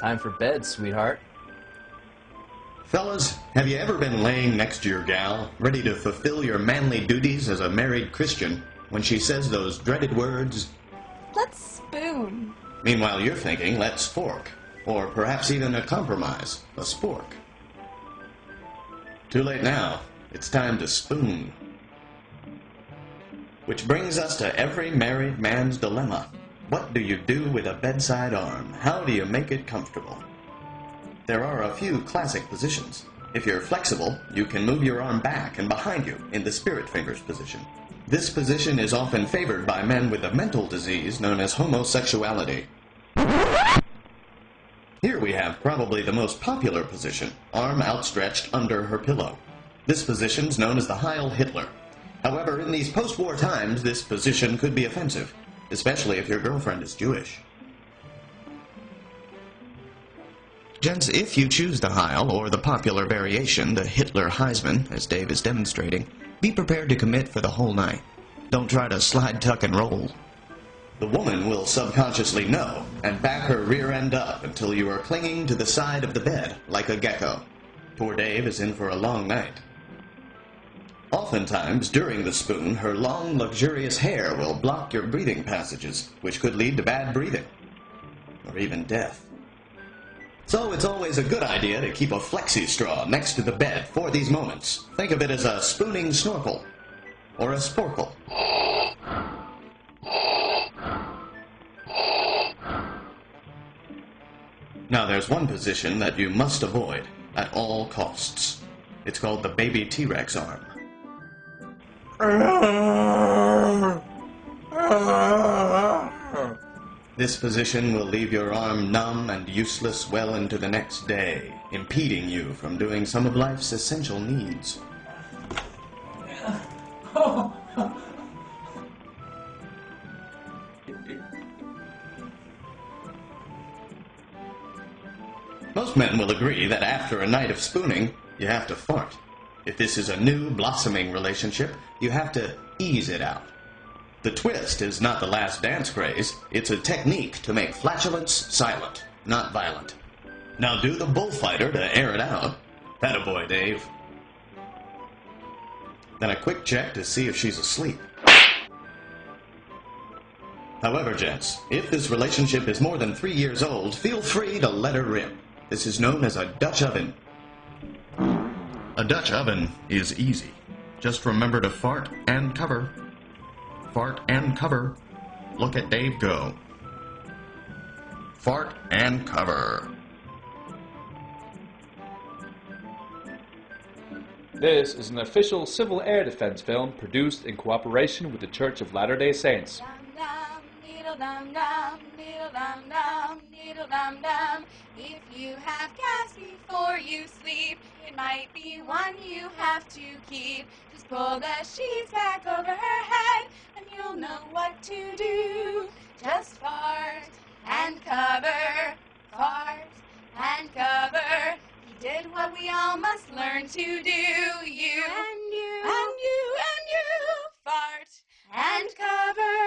Time for bed, sweetheart. Fellas, have you ever been laying next to your gal, ready to fulfill your manly duties as a married Christian, when she says those dreaded words, "Let's spoon"? Meanwhile, you're thinking, let's fork, or perhaps even a compromise, a spork. Too late now. It's time to spoon. Which brings us to every married man's dilemma. What do you do with a bedside arm? How do you make it comfortable? There are a few classic positions. If you're flexible, you can move your arm back and behind you in the spirit fingers position. This position is often favored by men with a mental disease known as homosexuality. Here we have probably the most popular position, arm outstretched under her pillow. This position's known as the Heil Hitler. However, in these post-war times, this position could be offensive, especially if your girlfriend is Jewish. Gents, if you choose the Heil, or the popular variation, the Hitler Heisman, as Dave is demonstrating, be prepared to commit for the whole night. Don't try to slide, tuck, and roll. The woman will subconsciously know, and back her rear end up until you are clinging to the side of the bed, like a gecko. Poor Dave is in for a long night. Oftentimes, during the spoon, her long, luxurious hair will block your breathing passages, which could lead to bad breathing, or even death. So it's always a good idea to keep a flexi straw next to the bed for these moments. Think of it as a spooning snorkel, or a sporkle. Now there's one position that you must avoid at all costs. It's called the baby T-Rex arm. This position will leave your arm numb and useless well into the next day, impeding you from doing some of life's essential needs. Most men will agree that after a night of spooning, you have to fart. If this is a new, blossoming relationship, you have to ease it out. The twist is not the last dance craze. It's a technique to make flatulence silent, not violent. Now do the bullfighter to air it out. Attaboy, Dave. Then a quick check to see if she's asleep. However, gents, if this relationship is more than 3 years old, feel free to let her rip. This is known as a Dutch oven. A Dutch oven is easy. Just remember to fart and cover. Fart and cover. Look at Dave go. Fart and cover. This is an official civil air defense film produced in cooperation with the Church of Latter-day Saints. If you have gas before you sleep, it might be one you have to keep. Just pull the sheets back over her head, and you'll know what to do. Just fart and cover, fart and cover. He did what we all must learn to do. You and you and you and you, fart and cover.